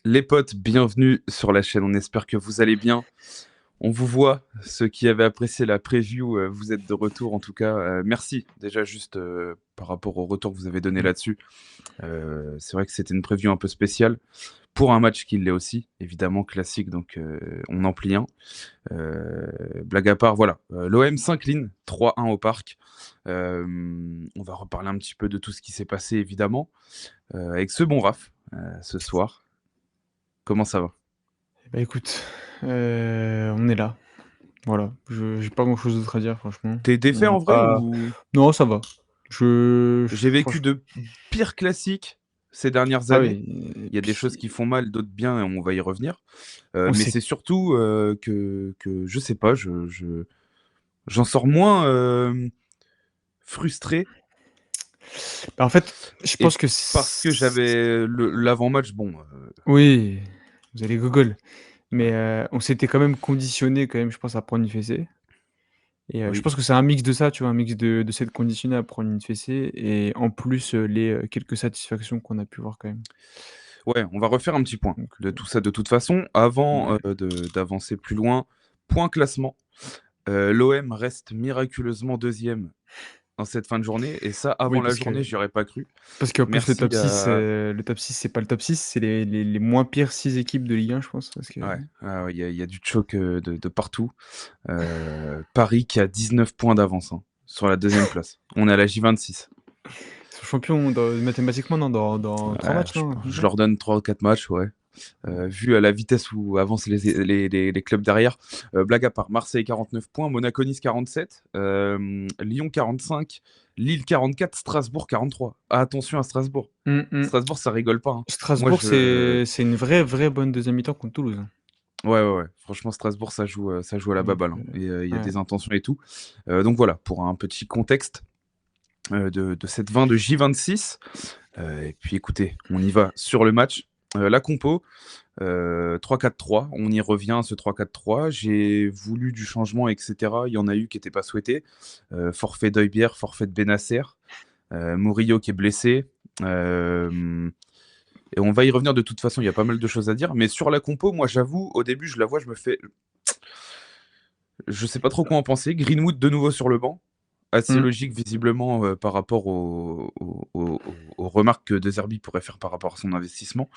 Les potes, bienvenue sur la chaîne, on espère que vous allez bien. On vous voit, ceux qui avaient apprécié la preview, vous êtes de retour en tout cas. Merci déjà juste par rapport au retour que vous avez donné là-dessus. C'est vrai que c'était une preview un peu spéciale pour un match qui l'est aussi, évidemment classique, donc on en plie un. Blague à part, voilà, l'OM s'incline 3-1 au parc. On va reparler un petit peu de tout ce qui s'est passé évidemment, avec ce bon Raph ce soir. Comment ça va? Bah, écoute, on est là. Voilà, je j'ai pas grand-chose d'autre à dire franchement. T'es défait On va en vrai pas ou Non, ça va. Je j'ai vécu franchement de pires classiques ces dernières ah années. oui et Il y a des choses puis qui font mal, d'autres bien, et on va y revenir. on Mais sait c'est surtout que je sais pas, j'en sors moins frustré. bah, en fait, je Et pense que parce que c j'avais l'avant-match, bon, oui, vous allez gogol, mais on s'était quand même conditionné quand même, je pense, à prendre une fessée et je oui. pense que c'est un mix de ça, tu vois? Un mix de s'être conditionné à prendre une fessée et en plus, les, quelques satisfactions qu'on a pu voir quand même. Ouais, on va refaire un petit point Donc de tout ça de toute façon. Avant ouais. d'avancer plus loin, point classement. L'OM reste miraculeusement deuxième en cette fin de journée. Et ça, avant Oui, la journée, j'y aurais pas cru. parce qu'en plus Merci à... le top 6 c'est pas le top 6, c'est les moins pires 6 équipes de Ligue 1 je pense parce que Ouais, ouais, il y a du choc de partout. Paris qui a 19 points d'avance hein, sur la deuxième place. On est à la J26. ils sont champions mathématiquement non, dans 3 Ouais, matchs, non? Un truc comme je ça? leur donne 3 ou 4 matchs, ouais. Vu à la vitesse où avancent les clubs derrière. Blague à part, Marseille 49 points, Monaco Nice 47, Lyon 45, Lille 44, Strasbourg 43. Ah, attention à Strasbourg. Mmh mh. Strasbourg, ça rigole pas, hein. Moi, Strasbourg, je... c'est une vraie bonne deuxième mi-temps contre Toulouse, hein. Ouais, ouais, ouais. Franchement, Strasbourg, ça joue à la Donc baballe, hein. Et il y a ouais. des intentions et tout. Donc voilà, pour un petit contexte de cette 20 de J26. Et puis écoutez, on y va sur le match. La compo, 3-4-3, on y revient à ce 3-4-3. J'ai voulu du changement, etc. Il y en a eu qui n'étaient pas souhaités. Forfait d'Heubière, forfait de Benasser, Murillo qui est blessé. Et on va y revenir de toute façon, il y a pas mal de choses à dire. Mais sur la compo, moi j'avoue, au début, je la vois, je me fais. Je sais pas trop quoi en penser. Greenwood de nouveau sur le banc. Assez Mmh. logique visiblement par rapport aux remarques que De Zerbi pourrait faire par rapport à son investissement.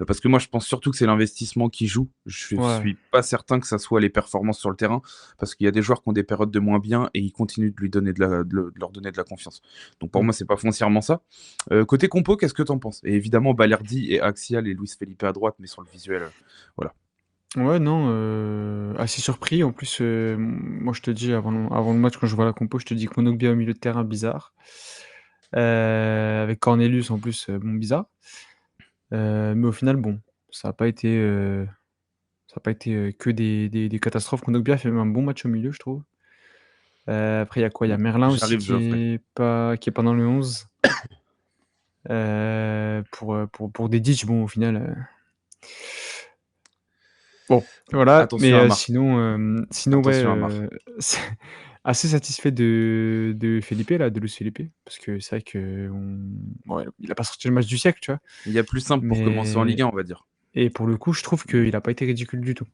Parce que moi je pense surtout que c'est l'investissement qui joue. Je Ouais. suis pas certain que ça soit les performances sur le terrain parce qu'il y a des joueurs qui ont des périodes de moins bien et ils continuent de lui donner de leur donner de la confiance. Donc pour Mmh. moi c'est pas foncièrement ça. Côté compo, qu'est-ce que t'en penses? Et évidemment Balerdi et Axial et Luis Felipe à droite, mais sur le visuel, voilà. Ouais, non, assez surpris. En plus, moi, je te dis avant le match, quand je vois la compo, je te dis Kondogbia au milieu de terrain, bizarre. Avec Cornelius en plus, bon bizarre. Mais au final, bon, ça a pas été, que des catastrophes. Kondogbia fait même un bon match au milieu, je trouve. Après il y a quoi? Il y a Merlin aussi J'arrive Geoffrey. qui est pas dans le 11. Pour Dedic, bon au final, bon, voilà, mais Attention à Marc. sinon, sinon ouais, Attention à Marc. c'est assez satisfait de Felipe là, de Luis Felipe, parce que c'est vrai qu'on ouais, il a pas sorti le match du siècle, tu vois? Il y a plus simple pour commencer en Mais Ligue 1, on va dire. et pour le coup, je trouve qu'il a pas été ridicule du tout.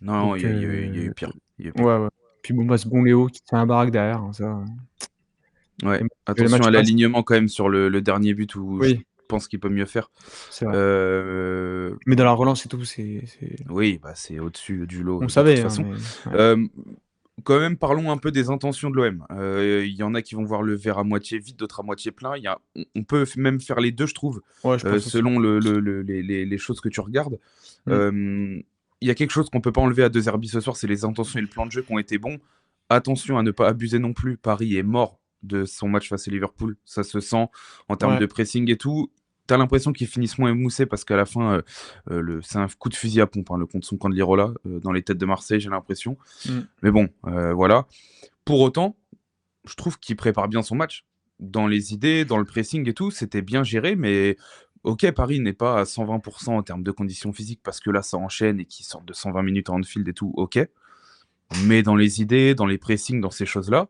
Non, Donc il y a eu pire. Il y a eu pire. ouais, ouais. Puis bon, bah, ce bon Léo qui tient la baraque derrière, hein, ça, Ouais, que les attention matchs à passent. l'alignement quand même sur le dernier but où je Oui, pense qu'il peut mieux faire. c'est vrai. Euh, Mais dans la relance et tout, c'est oui, bah, c'est au-dessus du lot on de toute savait, hein, façon. mais ouais. Euh, Quand même, parlons un peu des intentions de l'OM. Il y en a qui vont voir le verre à moitié vide, d'autres à moitié plein. On peut même faire les deux, je trouve, Ouais, je pense aussi. selon les choses que tu regardes. Mmh. Euh, Il y a quelque chose qu'on peut pas enlever à De Zerbi ce soir, c'est les intentions et le plan de jeu qui ont été bons. Attention à ne pas abuser non plus. Paris est mort de son match face à Liverpool. Ça se sent en termes Ouais. de pressing et tout. T'as l'impression qu'ils finissent moins émoussés parce qu'à la fin, c'est un coup de fusil à pompe, hein, le contre son camp de l'Irola, dans les têtes de Marseille, j'ai l'impression. Mmh. Mais bon, voilà. Pour autant, je trouve qu'il prépare bien son match. Dans les idées, dans le pressing et tout, c'était bien géré, mais ok, Paris n'est pas à 120% en termes de conditions physiques parce que là, ça enchaîne et qu'ils sortent de 120 minutes en on-field et tout, ok. Mais dans les idées, dans les pressings, dans ces choses-là,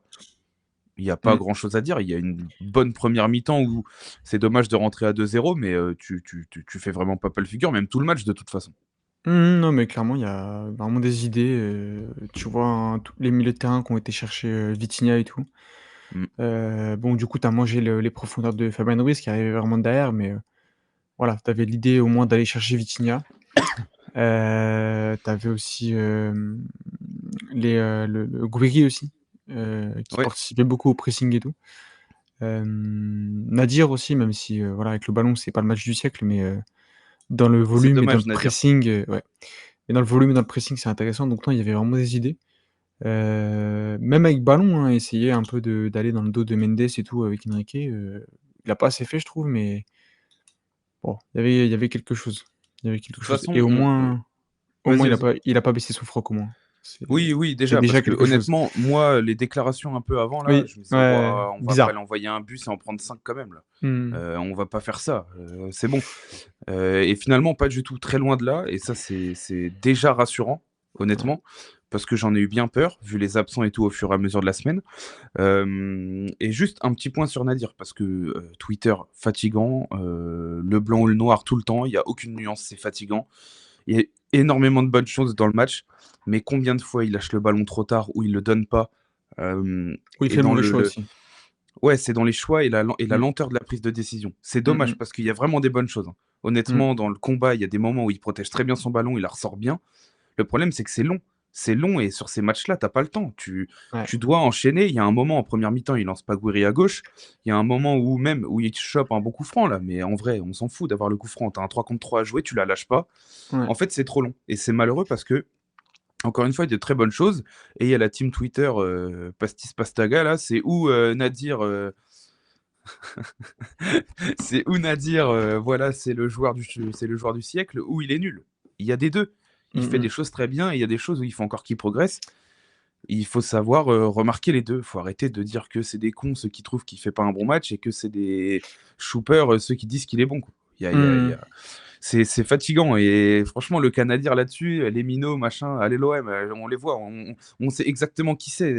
Il y a pas Mmh. grand-chose à dire. Il y a une bonne première mi-temps où c'est dommage de rentrer à 2-0, mais tu fais vraiment pas pâle figure, même tout le match de toute façon. Non, mais clairement, il y a vraiment des idées, tu vois, hein, tous les milieux de terrain qui ont été chercher, Vitinha et tout. Mmh. Bon, du coup, tu as mangé les profondeurs de Fabien Ruiz qui arrivait vraiment derrière, mais voilà, tu avais l'idée au moins d'aller chercher Vitinha. Tu avais aussi, le Gouiri aussi, qui Ouais, participait beaucoup au pressing et tout. Nadir aussi, même si, voilà, avec le ballon, c'est pas le match du siècle, mais dans le c'est volume et dans le dommage Nadir. pressing, ouais. Et dans le volume et dans le pressing, c'est intéressant. Donc non, il y avait vraiment des idées. Même avec ballon, hein, essayer un peu d'aller dans le dos de Mendes et tout avec Enrique, il a pas assez fait, je trouve, mais bon, il y avait quelque chose. Il y avait De quelque toute chose façon, et au on moins au moins vas-y, vas-y. il a pas baissé son froc au moins. Oui, oui, C'est déjà, parce déjà que quelque chose. honnêtement, moi, les déclarations un peu avant là, Oui, je me disais: ouais, «Waouh, on va pas bizarre. l'envoyer un bus et en prendre 5 quand même là. Mmh. On va pas faire ça, c'est bon». Et finalement pas du tout, très loin de là et ça c'est déjà rassurant, Ouais. honnêtement, parce que j'en ai eu bien peur, vu les absents et tout au fur et à mesure de la semaine. Et juste un petit point sur Nadir parce que, Twitter fatigant, le blanc ou le noir tout le temps, il y a aucune nuance, c'est fatigant. Il y a énormément de bonnes choses dans le match, mais combien de fois il lâche le ballon trop tard ou il le donne pas? Hem Oui, il et fait le dans mauvais le choix aussi. ouais, c'est dans les choix et la Mmh. lenteur de la prise de décision. C'est Mmh dommage mh. parce qu'il y a vraiment des bonnes choses, hein. Mmh. Honnêtement, dans le combat, il y a des moments où il protège très bien son ballon, il la ressort bien. Le problème, c'est que c'est long. C'est long et sur ces matchs-là, t'as pas le temps. Ouais. Tu dois enchaîner. Il y a un moment en première mi-temps, il lance pas Gouiri à gauche. Il y a un moment où même où il chope un bon coup franc là, mais en vrai, on s'en fout d'avoir le coup franc. T'as un 3 contre 3 à jouer, tu la lâches pas. Ouais. En fait, c'est trop long et c'est malheureux parce que encore une fois, il y a de très bonnes choses et il y a la team Twitter, Pastis Pastaga là, c'est où, Nadir, c'est où Nadir, voilà, c'est le joueur du siècle ou il est nul. Il y a des 2. Il Mmh fait mh. des choses très bien et il y a des choses où il faut encore qu'il progresse. Il faut savoir, remarquer les 2. Il faut arrêter de dire que c'est des cons ceux qui trouvent qu'il fait pas un bon match et que c'est des choupeurs, ceux qui disent qu'il est bon, quoi. Il y Mmh. a c'est fatigant et franchement le Canadien là-dessus, les minots machin, allez l'OM, on les voit, on sait exactement qui c'est,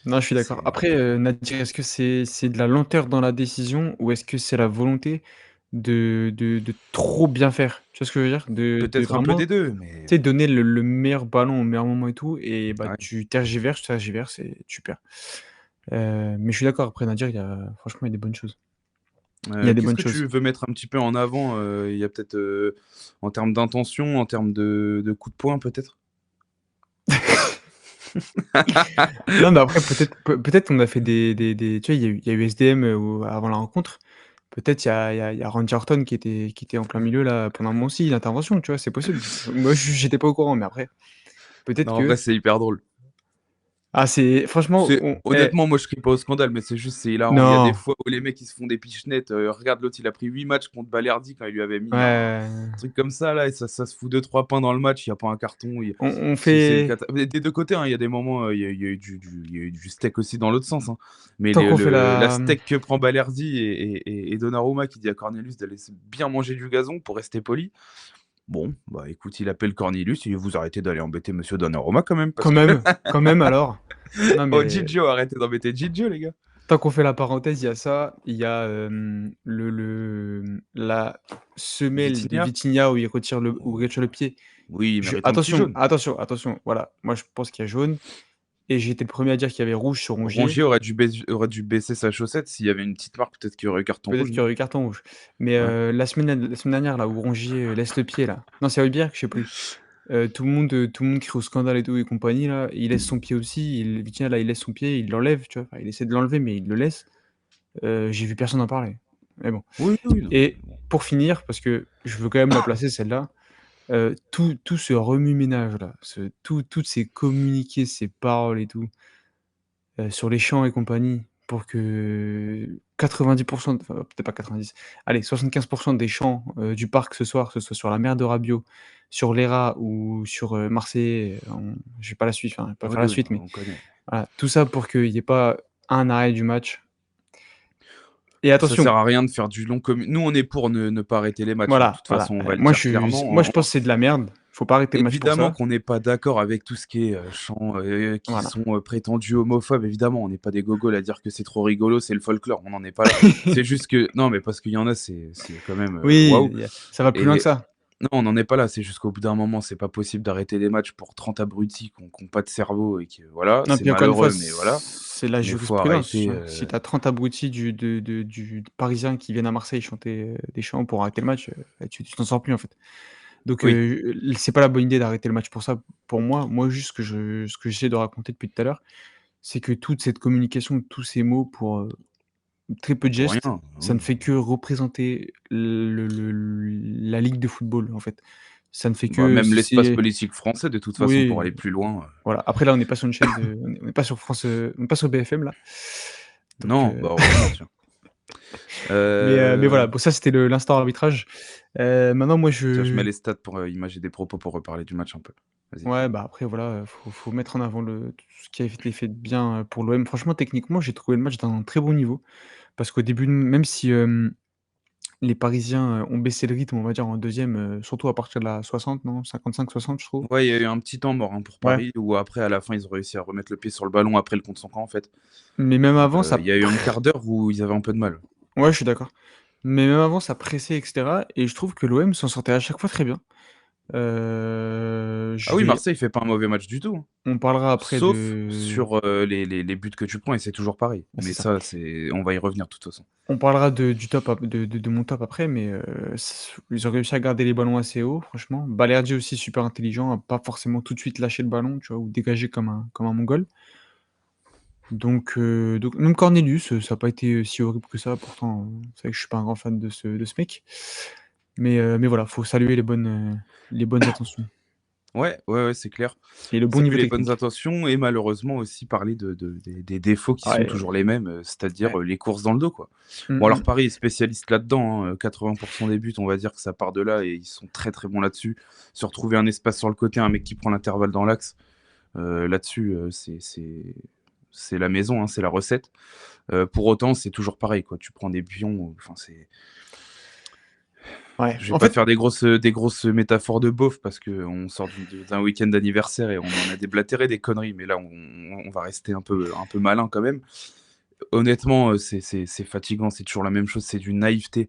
Non, je suis d'accord. c'est Après, Nadir, est-ce que c'est de la lenteur dans la décision ou est-ce que c'est la volonté de trop bien faire? Tu vois ce que je veux dire? De peut-être un peu vraiment, des 2, mais tu sais, donner le meilleur ballon au meilleur moment et tout et bah, ouais. tu tergiverses et tu perds. Mais je suis d'accord, après Nadir, il y a franchement, il y a des bonnes choses. Il y a des Qu'est-ce bonnes que tu choses. veux mettre un petit peu en avant, il y a peut-être, en termes d'intention, en termes de coups de poing peut-être? Non, mais après peut-être on a fait des tu vois, il y a eu SDM, avant la rencontre. Peut-être il y a Randy Orton qui était en plein milieu là pendant un moment aussi, l'intervention, tu vois? C'est possible. Moi j'étais pas au courant, mais après, peut-être Non, en vrai, que c'est hyper drôle. c'est franchement C'est on honnêtement, moi, je crie pas au scandale, mais c'est juste, c'est hilarant. Il y a des non, fois où les mecs, ils se font des pichenettes, regarde l'autre, il a pris 8 matchs contre Balerdi quand il lui avait mis un ouais, truc comme ça là et ça se fout 2 3 points dans le match, il y a pas un carton, il on c'est une fait cata des 2 côtés, hein, il y a des moments, il y a eu il y a eu du steak aussi dans l'autre sens, hein. Mais tant qu'on fait la la steak que prend Balerdi et Donnarumma qui dit à Cornelius d'aller s bien manger du gazon pour rester poli. Bon, bah, écoute, il appelle Cornelius, il dit: «Vous arrêtez d'aller embêter monsieur Donnarumma quand même parce que» quand même alors. Non «Oh mais Gigio, arrêtez d'embêter Gigio les gars». tant qu'on fait la parenthèse, il y a ça, il y a, la semelle de Vitinha? Vitinha où il retire le pied. Oui, il Je mérite un petit attention, jaune. attention, attention, voilà. Moi, je pense qu'il y a jaune et j'ai été le premier à dire qu'il y avait rouge sur Rongier. Rongier aurait dû baisser sa chaussette. S'il y avait une petite marque, peut-être qu'il y aurait eu carton Peut-être rouge, qu'il y non? aurait eu carton rouge. Mais, Ouais. la semaine dernière, là, où Rongier, laisse le pied, là. Non, c'est Højbjerg, je sais plus. Tout le monde crie au scandale et tout et compagnie, là. Il laisse son pied aussi, Vitinha, là, il laisse son pied, il l'enlève, tu vois? Enfin, il essaie de l'enlever, mais il le laisse. J'ai vu personne en parler. Mais bon. Oui, oui, non, mais Et bon. pour finir, parce que je veux quand même la placer celle-là, tout ce remue-ménage-là, toutes ces communiqués, ces paroles et tout, sur les champs et compagnie, pour que 90 enfin peut-être pas 90, allez 75 des champs, du parc ce soir, que ce soit sur la mère de Rabiot, sur l'Era ou sur, Marseillais, je vais pas la suite, enfin, je vais pas Oui, faire la oui, non, suite, mais on connaît. voilà, tout ça pour qu'il y ait pas un arrêt du match. Et Ça attention, sert à rien de faire du long comme nous, on est pour ne pas arrêter les matchs, hein. De voilà, toute voilà. façon, on va le Moi, dire clairement. moi, je pense que c'est de la merde. Faut pas arrêter le match pour Évidemment ça. qu'on n'est pas d'accord avec tout ce qui est, chants, qui Voilà. sont, prétendus homophobes, évidemment. On n'est pas des gogols à dire que c'est trop rigolo, c'est le folklore, on n'en est pas là. C'est juste que non, mais parce qu'il y en a, c'est quand même, Oui, waouh ça va plus loin que et ça. non, on n'en est pas là, c'est juste qu'au bout d'un moment, c'est pas possible d'arrêter les matchs pour 30 abrutis qui ont pas de cerveau et que voilà, Non, c'est puis encore une fois, malheureux, mais voilà. c'est la Mais faut jurisprudence, arrêter, hein. Si tu as 30 abrutis du Parisien qui viennent à Marseille chanter, des chants pour arrêter le match, tu t'en sors plus, en fait. Donc, oui, c'est pas la bonne idée d'arrêter le match pour ça, pour moi. Moi, juste ce que j'essaie de raconter depuis tout à l'heure, c'est que toute cette communication, tous ces mots pour, très peu de pour gestes, rien, ça ne oui. fait que représenter la ligue de football, en fait. Ça ne fait Bah, que même l'espace c'est politique français, de toute façon, pour oui, aller plus loin, voilà. Après là, on n'est pas sur une chaîne de on n'est pas sur France, on n'est pas sur BFM là. Donc, non, bah, heureusement, tiens. mais voilà, Heu bon ça c'était l'instant arbitrage. Maintenant moi Tiens, je mets je les stats pour, imager des propos pour reparler du match un peu. Vas-y. ouais, bah, après voilà, faut mettre en avant tout ce qui a été fait de bien, pour l'OM. Franchement, techniquement, j'ai trouvé le match d'un très bon niveau parce qu'au début, même si, les Parisiens, ont baissé le rythme, on va dire en deuxième e surtout à partir de la 60, non? 55-60 je trouve. Ouais, il y a eu un petit temps mort, hein, pour Ouais, Paris où après à la fin, ils ont réussi à remettre le pied sur le ballon après le contre son camp, en fait. mais même avant Il ça y a eu un quart d'heure où ils avaient un peu de mal. ouais, je suis d'accord. Mais même avant ça pressait et cetera et je trouve que l'OM s'en sortait à chaque fois très bien. Ah Je oui, vais Marseille fait pas un mauvais match du tout, hein. on parlera après Sauf de sur, les buts que tu prends et c'est toujours pareil. bah, c'est Mais ça. ça, c'est on va y revenir de toute façon. On parlera du top ap de mon top après, mais ils ont réussi à garder les ballons assez haut, franchement. Balerdi aussi super intelligent, à pas forcément tout de suite lâcher le ballon, tu vois? Ou dégager comme un mongol. Donc même Cornelius, ça a pas été, si horrible que ça, pourtant, c'est vrai que je suis pas un grand fan de ce mec. Mais voilà, faut saluer les bonnes intentions Ouais, ouais, ouais, c'est clair. et le bon Saluer niveau les bonnes technique. intentions et malheureusement aussi parler des défauts qui sont Ouais, toujours les mêmes, ouais. c'est-à-dire, les courses dans le dos, quoi. Mmh Bon alors mh. Paris est spécialiste là-dedans, hein, 80 des buts, on va dire que ça part de là et ils sont très, très bons là-dessus. Se retrouver un espace sur le côté, un mec qui prend l'intervalle dans l'axe, là-dessus, c'est la maison, hein, c'est la recette. Pour autant, c'est toujours pareil, quoi. Tu prends des pions, enfin c'est Ouais, je vais en pas te fait faire des grosses métaphores de beauf parce qu'on sort d'un week-end d'anniversaire et on en a déblatéré des conneries, mais là, on va rester un peu malin quand même. Honnêtement, c'est fatigant, c'est toujours la même chose, c'est d'une naïveté.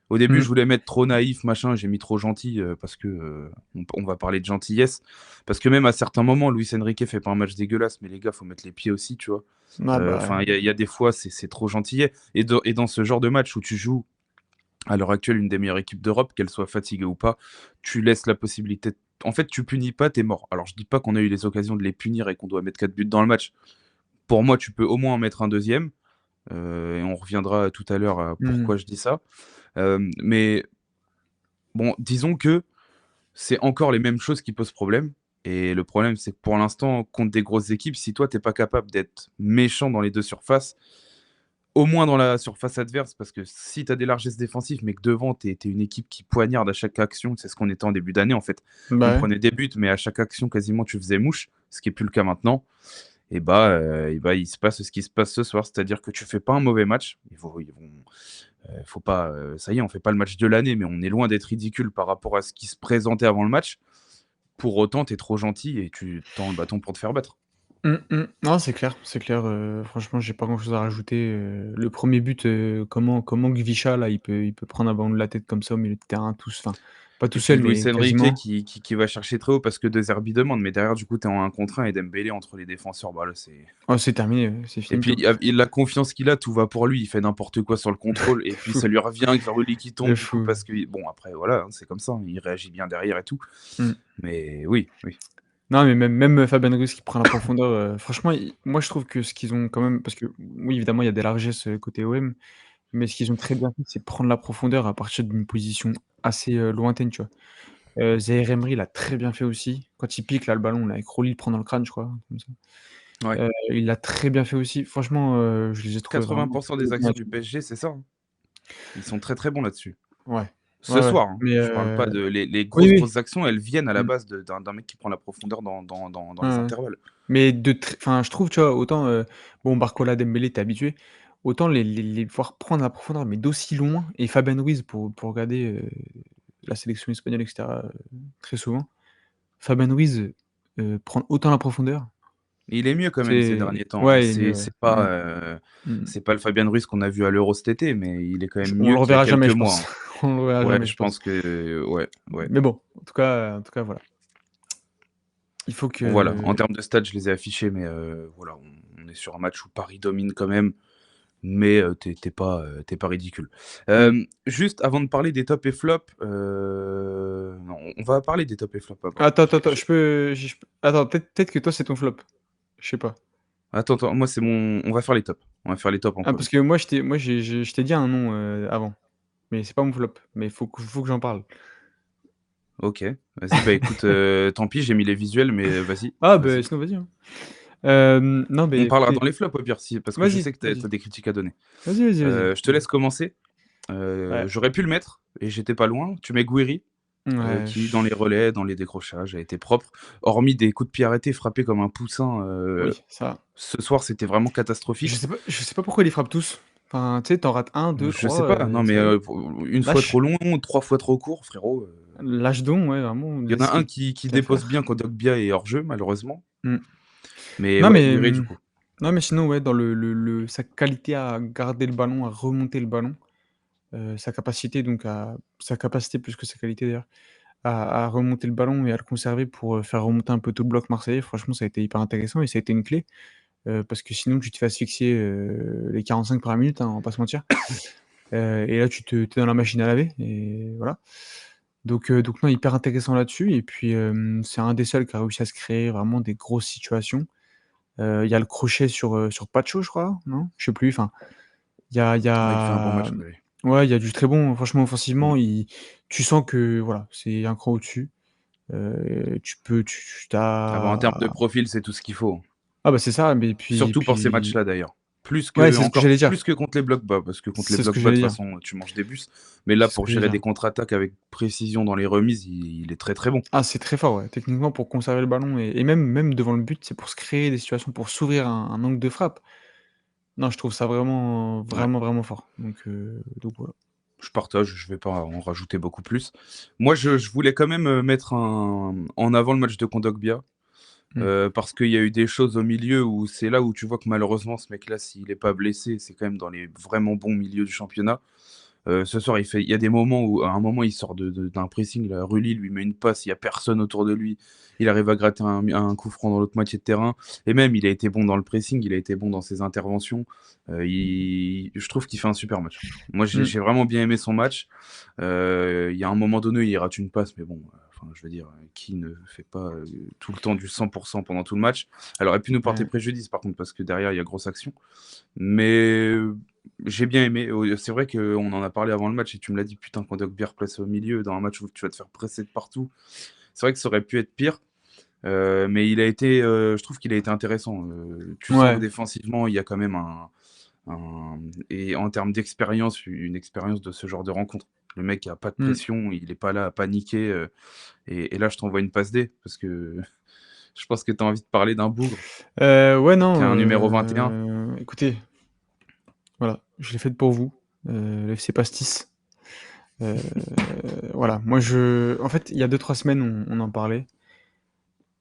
Au début, mmh, je voulais mettre trop naïf, machin, j'ai mis trop gentil, parce que, on va parler de gentillesse. Parce que même à certains moments, Luis Enrique fait pas un match dégueulasse, mais les gars, faut mettre les pieds aussi, tu vois? ah bah, Enfin, il y a des fois, c'est trop gentillet et dans ce genre de match où tu joues à l'heure actuelle une des meilleures équipes d'Europe, qu'elle soit fatiguée ou pas, tu laisses la possibilité en fait, tu punis pas, t'es mort. Alors je dis pas qu'on a eu les occasions de les punir et qu'on doit mettre 4 buts dans le match. Pour moi, tu peux au moins en mettre un deuxième. Et on reviendra tout à l'heure à mmh, pourquoi je dis ça. Mais bon, disons que c'est encore les mêmes choses qui posent problème et le problème, c'est que pour l'instant, contre des grosses équipes, si toi, tu es pas capable d'être méchant dans les 2 surfaces, au moins dans la surface adverse, parce que si tu as des largesses défensives, mais que devant, tu es une équipe qui poignarde à chaque action, c'est ce qu'on était en début d'année, en fait. On bah, ouais. prenait des buts, mais à chaque action, quasiment, tu faisais mouche, ce qui est plus le cas maintenant. Et bah, il se passe ce qui se passe ce soir, c'est-à-dire que tu fais pas un mauvais match. Faut pas, ça y est, on fait pas le match de l'année, mais on est loin d'être ridicule par rapport à ce qui se présentait avant le match. Pour autant, tu es trop gentil et tu tends le bâton pour te faire battre. Mmh mh. Non, c'est clair, franchement, j'ai pas grand-chose à rajouter, le 1er but, comment Gvicha là, il peut prendre un ballon de la tête comme ça au milieu de terrain enfin, pas tout Et puis seul, Luis mais Enrique quasiment. qui va chercher très haut parce que De Zerbi demande, mais derrière, du coup, tu es en 1 contre 1 et Dembélé entre les défenseurs, bah là, c'est Oh, c'est terminé, c'est et puis finito. il la confiance qu'il a, tout va pour lui. Il fait n'importe quoi sur le contrôle et puis Fou, ça lui revient, Gvaruli qui de tombe du coup fou. parce que bon après voilà, hein, c'est comme ça, hein, il réagit bien derrière et tout. Mmh. Mais oui, oui. Non, mais même Fabien Ruiz qui prend la profondeur, franchement, moi je trouve que ce qu'ils ont quand même parce que oui, évidemment, il y a des largesses, côté OM, mais ce qu'ils ont très bien fait, c'est prendre la profondeur à partir d'une position assez, lointaine, tu vois? Zaïre Emery l'a très bien fait aussi. Quand il pique là, le ballon là, avec Rolly il le prend dans le crâne, je crois, comme ça. Ouais. Il l'a très bien fait aussi. Franchement, je les ai trouvés 80 vraiment très des bons actions du là-dessus. PSG, c'est ça, hein. Ils sont très, très bons là-dessus. Ouais. Ce Ouais, ouais, soir, hein. mais Je parle pas de les oui, grosses, oui. grosses actions, elles viennent à la Mmh. base d'un mec qui prend la profondeur dans Ouais, les ouais. intervalles. Mais enfin, je trouve, tu vois, autant, bon, Barcola, Dembélé, tu es habitué. autant les voir prendre la profondeur, mais d'aussi loin et Fabien Ruiz pour regarder, la sélection espagnole et cetera, très souvent. Fabien Ruiz, prendre autant la profondeur, Il est mieux quand même ces c'est derniers temps, hein. ouais, il est mieux, ouais. Mmh. C'est pas le Fabian Ruiz qu'on a vu à l'Euro cet été, mais il est quand même On mieux le qu'il y a reverra quelques jamais, je mois, pense. hein. On le reverra Ouais, jamais, je je pense. pense que ouais, ouais. Mais bon, en tout cas, voilà. Il faut Voilà, en que termes de stats, je les ai affichés, mais voilà, on est sur un match où Paris domine quand même, mais tu pas ridicule. mmh. Juste avant de parler des tops et flops, non, on va parler des tops et flops avant. Attends, je peux attends, peut-être que toi, c'est ton flop. Je sais pas. Attends, moi c'est mon on va faire les tops. On va faire les tops en Ah, parce premier. que moi je t'ai dit un nom, avant, mais c'est pas mon flop, mais faut que j'en parle. OK, vas-y, bah, écoute, tant pis, j'ai mis les visuels, mais vas-y, Ah, vas-y. sinon vas-y, hein. Non, On beh, parlera écoutez, dans les flops au pire si parce que je vas-y, sais que tu vas-y. as des critiques à donner. Vas-y. Je te laisse commencer. Ouais, J'aurais pu le mettre et j'étais pas loin. Tu mets Gouiri, ouais, qui dans les relais, dans les décrochages a été propre. Hormis des coups de pied arrêtés frappés comme un poussin, oui, ça. ce soir, c'était vraiment catastrophique. Je sais pas pourquoi ils les frappent tous. Enfin, tu sais, tu en rates 1, 2, Je sais 3, pas, non mais, ça y est. pour une fois trop Lâche. long, 3 fois trop court, frérot, Lâche donc, ouais, vraiment, il y en laisse a un les qui qu'à dépose bien faire. quand Dogbia est hors jeu malheureusement. Mmh. Mais Non, ouais, mais Gouiri du coup. non, mais sinon, ouais, dans sa qualité à garder le ballon, à remonter le ballon, sa capacité plus que sa qualité d'ailleurs, à remonter le ballon et à le conserver pour, faire remonter un peu tout le bloc marseillais, franchement, ça a été hyper intéressant et ça a été une clé, parce que sinon tu te fais asphyxier, les 45 premières minutes, hein, on va pas se mentir. Et là, tu es dans la machine à laver et voilà. Donc non, hyper intéressant là-dessus et puis, c'est un des seuls qui a réussi à se créer vraiment des grosses situations. Il y a le crochet sur Pacho, je crois, non? Je sais plus, enfin, il y Ouais, il fait un bon a match, Gouiri. ouais, il y a du très bon, franchement, Mmh. offensivement, tu sens que voilà, c'est un cran au-dessus. Tu peux tu Ah bah, en termes de as profil, c'est tout ce qu'il faut. ah bah, c'est ça, mais Surtout pour ces matchs-là d'ailleurs. ouais, c'est ce que j'allais dire. Plus que contre les blocs bas, parce que contre les C'est ce blocs que bas, de j'allais toute dire. façon, tu manges des bus. Mais là, C'est ce pour que j'allais gérer dire. des contre-attaques avec précision dans les remises, il est très, très bon. Ah, c'est très fort, ouais. Techniquement, pour conserver le ballon et même devant le but, c'est pour se créer des situations, pour s'ouvrir un angle de frappe. Non, je trouve ça vraiment, Ouais, vraiment, vraiment fort. Donc voilà. je partage, je vais pas en rajouter beaucoup plus. Moi, je voulais quand même, mettre en avant le match de Kondogbia, Mmh. parce qu'il y a eu des choses au milieu où c'est là où tu vois que malheureusement ce mec-là, s'il est pas blessé, c'est quand même dans les vraiment bons milieux du championnat. Ce soir, il y a des moments où, à un moment, il sort d'un pressing, là, Rulli lui met une passe, il y a personne autour de lui. Il arrive à gratter un coup franc dans l'autre moitié de terrain. Et même, il a été bon dans le pressing, il a été bon dans ses interventions. Je trouve qu'il fait un super match. Moi, Mmh. j'ai vraiment bien aimé son match. Il y a un moment donné, il rate une passe, mais bon, enfin, je veux dire, qui ne fait pas tout le temps du 100% pendant tout le match. Elle aurait pu nous porter Ouais. préjudice, par contre, parce que derrière, il y a grosse action. Mais j'ai bien aimé. C'est vrai qu'on en a parlé avant le match et tu me l'as dit, putain, quand Dogbia replace au milieu dans un match où tu vas te faire presser de partout, c'est vrai que ça aurait pu être pire. Mais je trouve qu'il a été intéressant. Tu sens que Ouais. défensivement, il y a quand même et en termes d'expérience, une expérience de ce genre de rencontre. Le mec a pas de Mmh. pression, il est pas là à paniquer. Et là, je t'envoie une passe D parce que je pense que tu as envie de parler d'un bougre Ouais, qui non, a un numéro 21. écoutez, voilà, je l'ai faite pour vous, le FC Pastis. Heu, voilà, moi en fait, il y a 2 3 semaines, on en parlait.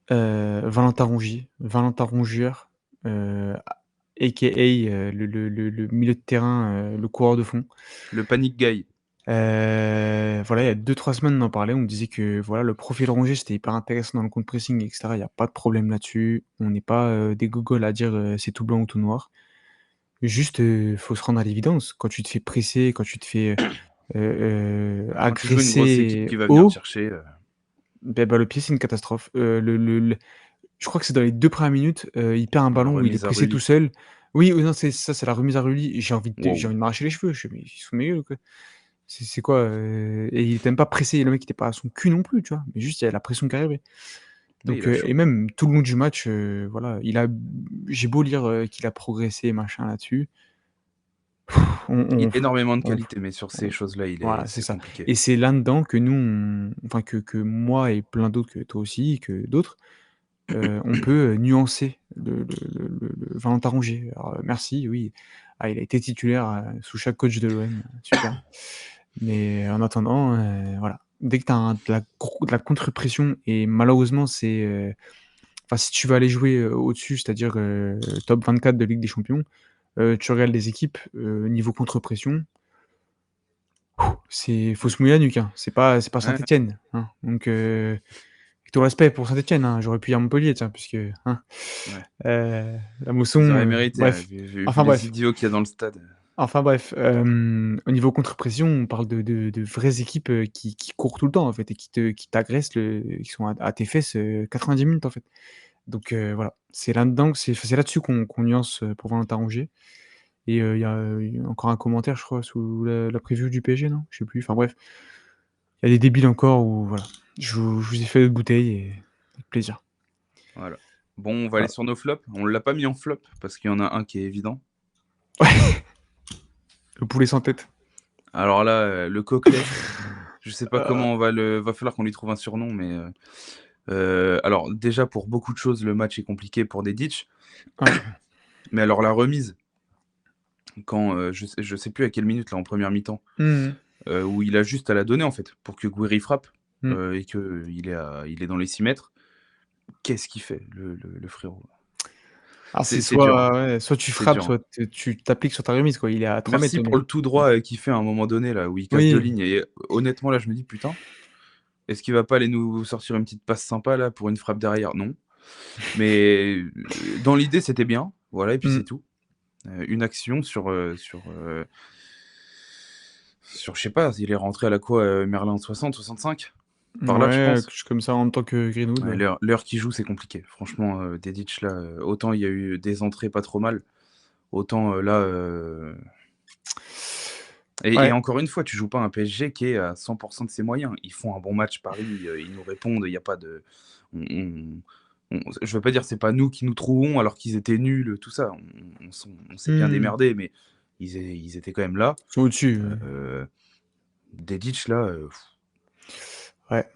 Valentin Rongier, Valentin Rongieur, AKA, le milieu de terrain, le coureur de fond. Le panic guy. Voilà, il y a 2 3 semaines, on en parlait, on me disait que voilà, le profil Rongier, c'était hyper intéressant dans le contre pressing et cetera. Il y a pas de problème là-dessus. On n'est pas, des gogoles à dire, c'est tout blanc ou tout noir. Juste, faut se rendre à l'évidence. Quand tu te fais presser, quand tu te fais, Quand tu joues une grosse équipe agresser qui va venir te haut, chercher, le pied, c'est une catastrophe. Le Je crois que c'est dans les 2 premières minutes, il perd un la ballon où il est remise à pressé tout Rulli. seul. Oui, oui, non, c'est ça, c'est la remise à Rulli. J'ai Waouh! envie de m'arracher les cheveux. Je fais: «Mais ils se foutent de ma gueule ou quoi?» C'est quoi, et il était même pas pressé, le mec était pas à son cul non plus, tu vois? Mais juste il y a la pression qui arrivait. Oui, il a Et chaud. même tout le long du match, voilà, j'ai beau lire, qu'il a progressé machin là-dessus, Il on a énormément de on qualité, mais sur ces on choses-là, voilà, c'est c'est ça compliqué. et c'est là-dedans que nous, enfin que moi et plein d'autres, que toi aussi, que d'autres, on peut, nuancer le Valentin Rongier. Alors, merci, oui, il a été titulaire, sous chaque coach de l'OM, super. Mais en attendant, voilà, dès que tu as de la contre-pression et malheureusement c'est, enfin si tu veux aller jouer, au-dessus, c'est-à-dire, top 24 de Ligue des Champions, tu regardes les équipes, niveau contre-pression, faut se mouiller la nuque, hein. C'est pas Ouais, Saint-Étienne, hein. Donc, avec tout le respect pour Saint-Étienne, hein, j'aurais pu dire Montpellier, tiens, puisque, hein, ouais. la Ils Mosson, auraient mérité, ouais, bref. vu Enfin les bref. idiots qu'il y a dans le stade. Enfin bref, au niveau contre-pression, on parle de vraies équipes, qui courent tout le temps, en fait, et qui t'agressent, qui sont à tes fesses, 90 minutes, en fait. Donc, voilà, c'est là-dedans que c'est là-dessus qu'on nuance, pour Valentin Rongier. Et il y a encore un commentaire, je crois, sous la preview du PSG, non? Je sais plus, enfin bref. Il y a des débiles encore où voilà, je vous ai fait votre bouteille et avec plaisir. Voilà. Bon, on va aller Voilà. sur nos flops. On l'a pas mis en flop parce qu'il y en a un qui est évident. Le poulet sans tête. Alors là, le Coquelet, je sais pas Heu, comment va falloir qu'on lui trouve un surnom, mais alors déjà pour beaucoup de choses, le match est compliqué pour Dedic, ouais. mais alors la remise, quand, je sais plus à quelle minute là en première mi-temps, Mmh mh. où il a juste à la donner en fait pour que Gouiri frappe, Mmh. et qu'il est dans les 6 mètres. Qu'est-ce qu'il fait le frérot? Alors c'est C'est dur, hein, soit ouais, soit tu c'est frappes, dur, hein. soit tu t'appliques sur ta remise, quoi. Il est à 3 mètres Merci le pour mec. le tout Mmh. droit, qu'il fait à un moment donné là, où il casse 2 Oui. lignes et honnêtement là je me dis: «Putain, est-ce qu'il va pas aller nous sortir une petite passe sympa là pour une frappe derrière?» Non, mais dans l'idée c'était bien, voilà et puis c'est Mmh. tout. Une action sur je sais pas, il est rentré à la quoi, Merlin 60-65? Par là je Ouais, quelque pense. chose comme ça en tant que Greenwood, Ouais, ouais. l'heure qu'il joue c'est compliqué. Franchement, Dedic là, autant il y a eu des entrées pas trop mal, autant, là, et Ouais. encore une fois, tu joues pas un PSG qui est à 100 de ses moyens. Ils font un bon match Paris, ils nous répondent, il y a pas de je veux pas dire c'est pas nous qui nous trouvons alors qu'ils étaient nuls, tout ça. On s'est bien Mmh. démerdés, mais ils étaient quand même là. Ils sont au-dessus, ouais. Heu, Dedic là, Ouais.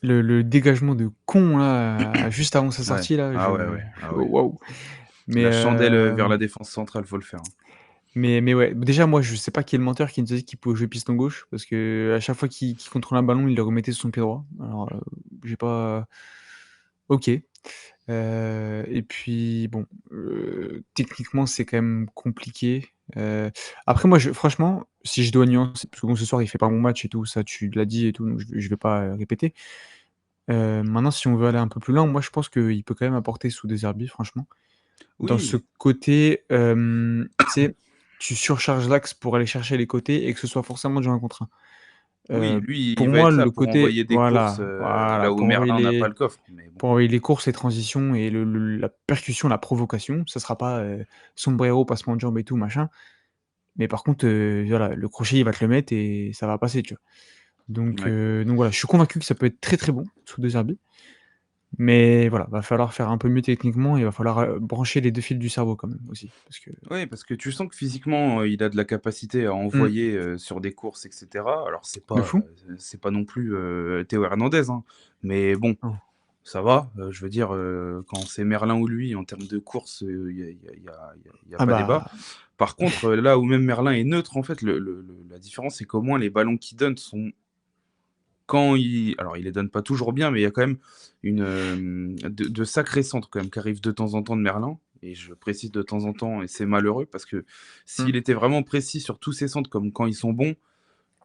Le dégagement de con là, juste avant sa ouais. sortie là, Ah ouais, ouais. Ah ouais. waouh! Mais La chandelle, vers la défense centrale, faut le faire, hein. mais ouais, déjà moi je sais pas qui est le menteur qui nous a dit qu'il pouvait jouer piston gauche parce qu'à chaque fois qu'il contrôle un ballon, il le remettait sur son pied droit. Alors, j'ai pas OK, et puis bon, techniquement c'est quand même compliqué, après moi franchement, si je dois nuancer parce que bon ce soir il fait pas un bon match et tout, ça tu l'as dit et tout, donc je vais pas, répéter. Maintenant si on veut aller un peu plus loin, moi je pense qu'il peut quand même apporter sous des herbiers franchement. Dans ce Oui, côté, tu sais, tu surcharges l'axe pour aller chercher les côtés et que ce soit forcément du 1 contre 1. oui, lui, il Pour va moi, être là le pour côté envoyer des courses, voilà, là où Merlin n'a pas le coffre, mais bon. pour envoyer les courses, les transitions et la percussion, la provocation, ça sera pas, sombrero, passement de jambes et tout machin, mais par contre, voilà, le crochet, il va te le mettre et ça va passer, tu vois? Ouais. Donc voilà, je suis convaincu que ça peut être très, très bon sous 2 herbiers. Mais voilà, va falloir faire un peu mieux techniquement et il va falloir, brancher les 2 fils du cerveau quand même aussi, parce que Oui, parce que tu sens que physiquement, il a de la capacité à mmh, envoyer, sur des courses et cetera. Alors de fou. c'est pas non plus, Théo Hernandez, hein, mais bon, Non. ça va. Je veux dire, quand c'est Merlin ou lui, en termes de course, il y a Ah pas débat. bah, Par contre, là où même Merlin est neutre, en fait, la différence, c'est qu'au moins les ballons qu'il donne sont quand il alors il les donne pas toujours bien, mais il y a quand même de sacrés centres quand même qui arrivent de temps en temps de Merlin et je précise de temps en temps et c'est malheureux parce que mmh, s'il était vraiment précis sur tous ses centres comme quand ils sont bons,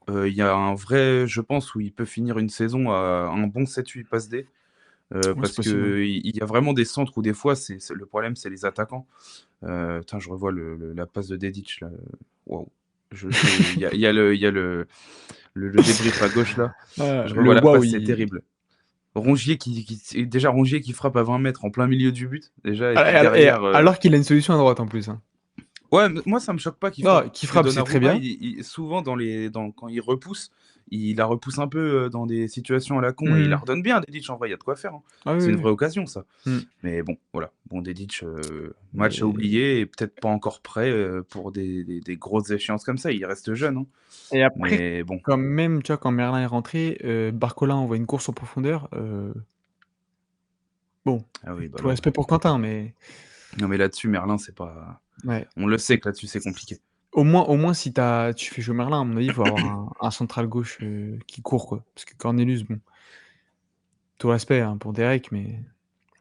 il y a un vrai je pense où il peut finir une saison à un bon 7-8 passes D, ouais, c'est parce possible, ouais. qu'il y a vraiment des centres où des fois c'est le problème, c'est les attaquants. Putain, je revois la passe de Dedic là, waouh. Il y a le débrief à gauche là, je Le revois la waouh, passe, c'est il terrible. Rongier qui frappe à 20 mètres en plein milieu du but, déjà et puis al et derrière, alors qu'il a une solution à droite en plus, hein. ouais, mais moi ça me choque pas qu'il frappe Non, qui parce que frappe, c'est très Donnarumma, bien. il souvent quand il repousse, il la repousse un peu, dans des situations à la con et il la Mmh. redonne bien Dedic en vrai, il y a de quoi faire, hein. Ah oui, C'est une oui, vraie occasion ça. oui. Mmh. Mais bon, voilà. Bon Dedic, match à Et oublier et peut-être pas encore prêt, pour des grosses échéances comme ça. Il reste jeune, hein. et après, Mais bon, quand même, tu vois, quand Merlin est rentré, Barcola envoie une course en profondeur, Bon, Ah oui, bah tout là, respect pour Quentin, mais non, mais là-dessus, Merlin, c'est pas ouais, on le sait c'est que là-dessus, c'est compliqué. au moins si tu fais jouer Merlin, à mon avis, il faut avoir un central gauche, qui court, quoi. Parce que Cornelius, bon, tout respect, hein, pour Derek, mais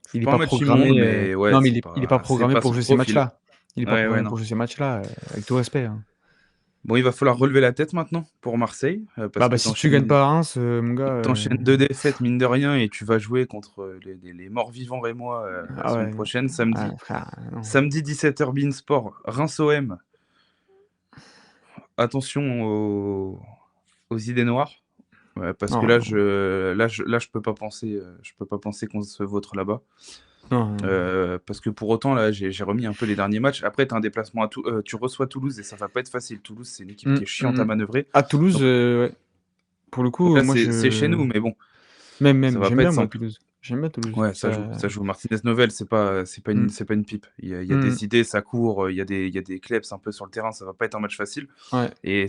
Faut il est pas en pas mettre programmé, immonde, mais ouais, non, mais il est pas c'est programmé pas pour son jouer ces profil. matchs-là. Il est pas Ouais, ouais, programmé non. pour jouer ces matchs-là, avec tout respect, hein. Bon, il va falloir relever la tête maintenant pour Marseille, parce Bah, que si tu gagnes pas à Reims, mon gars, tu enchaînes 2 défaites, mine de rien, et tu vas jouer contre, les morts-vivants rémois, la ah semaine ouais, non, prochaine, ah samedi. frère, non. Samedi 17h beIN Sport, Reims OM. Attention aux idées noires, parce que Non, non, là, je peux pas penser qu'on se vautre là-bas. non, non. Parce que pour autant, là, j'ai remis un peu les derniers matchs. Après, tu as un déplacement tu reçois Toulouse et ça va pas être facile. Toulouse, c'est une équipe qui est chiante à Mmh. manœuvrer. À Toulouse, Donc ouais, pour le donc coup, là, moi c'est chez je nous, mais bon, ça même, va j'aime pas être bien moi simple. Toulouse. J'aime bien Toulouse. Ouais, ça joue, Ça ça joue. Martinez Novel, mmh, c'est pas une pipe. Il y a mmh, des idées, ça court, il y a des kleps un peu sur le terrain, ça va pas être un match facile. ouais. Et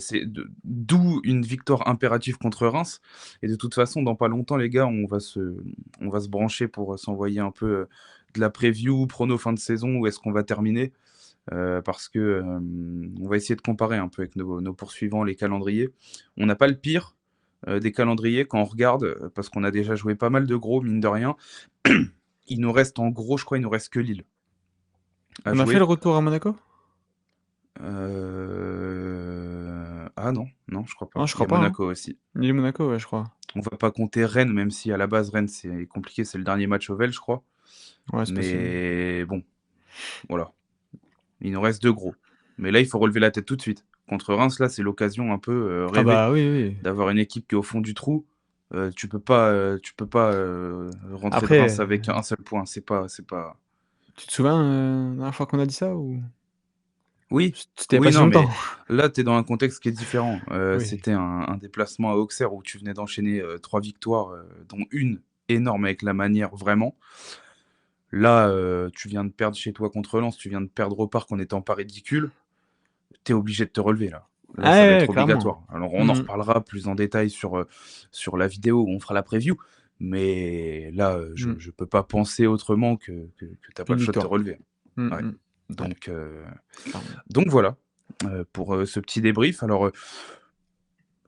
d'où une victoire impérative contre Reims. Et de toute façon, dans pas longtemps, les gars, on va se brancher pour s'envoyer un peu de la preview, prono fin de saison, où est-ce qu'on va terminer. Parce que on va essayer de comparer un peu avec nos poursuivants, les calendriers. On n'a pas le pire des calendriers quand on regarde, parce qu'on a déjà joué pas mal de gros, mine de rien. Il nous reste en gros, je crois, il nous reste que Lille à On a fait le jouer. retour à Monaco? Ah non, non, je crois pas. Non, je Il y crois a pas, hein. Monaco aussi. Lille-Monaco, ouais, je crois. On va pas compter Rennes, même si à la base Rennes c'est compliqué, c'est le dernier match Ovel, je crois. Ouais, c'est possible. Mais bon, voilà. Il nous reste deux gros. Mais là, il faut relever la tête tout de suite. Contre Reims, là, c'est l'occasion un peu Ah rêvée bah, oui, oui. d'avoir une équipe qui est au fond du trou. Tu peux pas rentrer de Après, Reims avec un seul point. C'est pas. tu te souviens, la dernière fois qu'on a dit ça ou? Oui, C'était il y a pas oui, si non, longtemps. mais là, tu es dans un contexte qui est différent. Oui. C'était un déplacement à Auxerre où tu venais d'enchaîner 3 victoires, dont une énorme avec la manière, vraiment. Là, tu viens de perdre chez toi contre Lens, tu viens de perdre au Parc en étant pas ridicule. Tu es obligé de te relever là. Là, Ah ça va ouais, être ouais, clairement. obligatoire. Alors on en Mmh. reparlera plus en détail sur la vidéo où on fera la preview, mais là, Mmh. je peux pas penser autrement que tu as pas Une le choix de te victoire. relever. Mmh Ouais, mh. Ouais, donc heu, clairement. donc voilà, pour, ce petit débrief. Alors,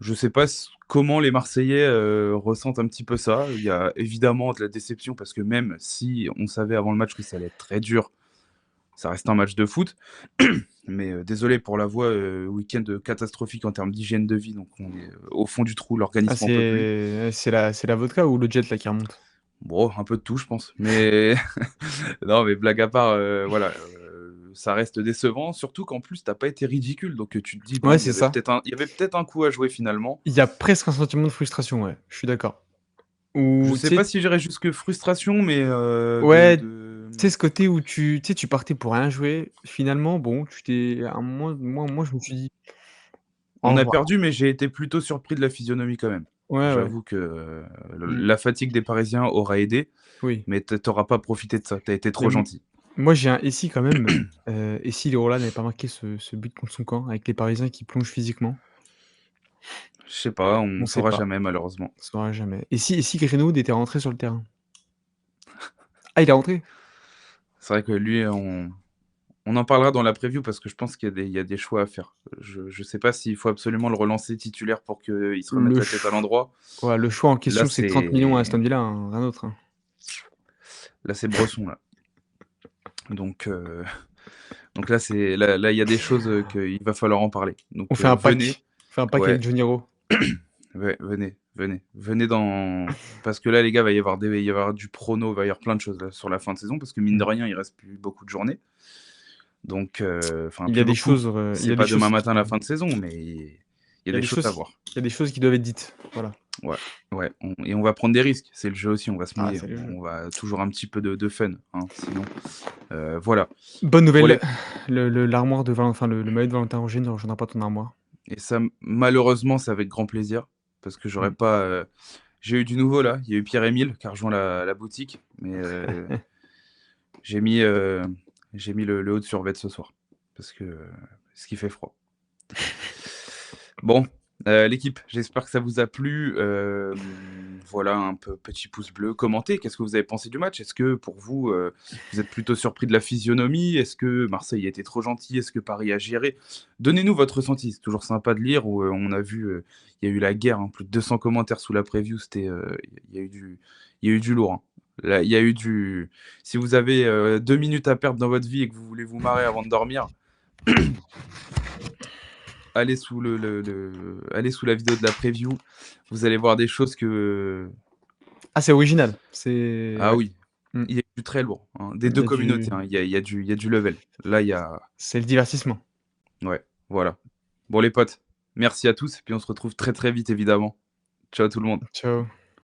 je sais pas comment les Marseillais ressentent un petit peu ça. Il y a évidemment de la déception parce que même si on savait avant le match que ça allait être très dur, ça reste un match de foot. Mais désolé pour la voix, week-end catastrophique en termes d'hygiène de vie, donc on est au fond du trou, Ah, l'organisme en peut plus. c'est la vodka ou le jet là qui remonte? Bon, un peu de tout, je pense, mais non, mais blague à part, voilà, ça reste décevant, surtout qu'en plus tu pas été ridicule, donc tu te dis: Ouais, «Bon, c'est ça. il y avait peut-être un coup à jouer finalement». Il y a presque un sentiment de frustration, ouais, je suis d'accord. Je Ou sais tu pas sais si j'irais jusque frustration, mais ouais, de tu sais ce côté où tu sais, tu partais pour rien jouer, finalement bon, tu t'es à un moment moi je me suis dit: on «Au a revoir». perdu, mais j'ai été plutôt surpris de la physionomie quand même. Ouais, ouais. J'avoue que, Mmh. la fatigue des Parisiens aura aidé, Oui. mais tu auras pas profité de ça, tu as été Mais trop gentil. moi j'ai un «et si» quand même, et si Lirola n'avait pas marqué ce but contre son camp avec les Parisiens qui plongent physiquement? Je sais pas, on On sait saura pas, jamais malheureusement. on saura jamais. Et si Greenwood était rentré sur le terrain? Ah, il est rentré? C'est vrai que lui, on en parlera dans la preview parce que je pense qu'il y a des choix à faire. Je sais pas s'il faut absolument le relancer titulaire pour qu'il se remette Le la tête à ch l'endroit. Ouais, le choix en Là, question, c'est 30 millions à c'est Aston Villa, hein, rien d'autre, hein. Bresson là. Donc donc là, il y a des choses, qu'il va falloir en parler. On Donc fait un venez, pack. On fait un pack ouais, avec Johnny Rô. ouais, venez dans parce que là, les gars, il va y avoir du prono, il va y avoir plein de choses là sur la fin de saison parce que mine de Mmh. rien, il reste plus beaucoup de journées. Donc enfin Il y a plus des beaucoup. choses, il y C'est a des pas demain choses matin la qui fin de saison, mais il y a il y a des des choses à choses voir. il y a des choses qui doivent être dites, voilà. Ouais, ouais, on va prendre des risques. C'est le jeu aussi, on va se Ah, mouiller. c'est le jeu. On va toujours un petit peu de fun, hein, sinon, voilà. Bonne Bon nouvelle, les l'armoire de le maillot de Valentin Rougier ne rejoindra pas ton armoire. et ça malheureusement, c'est avec grand plaisir parce que j'aurais Mmh. pas, j'ai eu du nouveau là. Il y a eu Pierre-Émile qui a rejoint la boutique, mais j'ai mis, heu, j'ai mis le haut de survêt ce soir parce que parce qu'il fait froid. Bon, L'équipe, j'espère que ça vous a plu. Voilà, un peu petit pouce bleu. Commentez, qu'est-ce que vous avez pensé du match? Est-ce que pour vous, vous êtes plutôt surpris de la physionomie? Est-ce que Marseille a été trop gentil? Est-ce que Paris a géré? Donnez-nous votre ressenti, c'est toujours sympa de lire où, on a vu, il y a eu la guerre, hein, plus de 200 commentaires sous la preview, c'était, il y a eu du lourd, hein. Là, il y a eu du si vous avez, 2 minutes à perdre dans votre vie et que vous voulez vous marrer avant de dormir, allez sous la vidéo de la preview. Vous allez voir des choses que Ah, c'est original, c'est ah ouais. oui, Mmh. il y a du très lourd, hein, des Il 2 y a communautés, du hein. Il y a du level. Là, il y a c'est le divertissement. ouais, voilà. Bon les potes, merci à tous et puis on se retrouve très, très vite évidemment. Ciao tout le monde. Ciao.